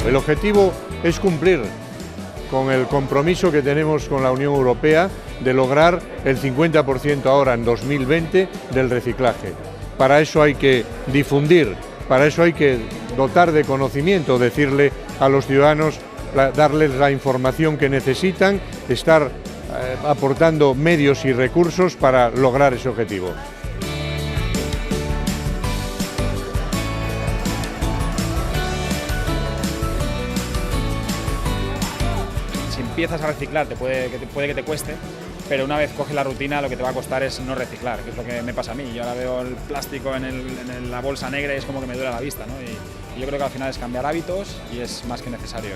El objetivo es cumplir con el compromiso que tenemos con la Unión Europea de lograr el 50% ahora en 2020 del reciclaje. Para eso hay que difundir, para eso hay que dotar de conocimiento, decirle a los ciudadanos, darles la información que necesitan, estar aportando medios y recursos para lograr ese objetivo. Si empiezas a reciclar puede que te cueste, pero una vez coges la rutina lo que te va a costar es no reciclar, que es lo que me pasa a mí. Yo ahora veo el plástico en la bolsa negra y es como que me duele la vista, ¿no? Y yo creo que al final es cambiar hábitos y es más que necesario.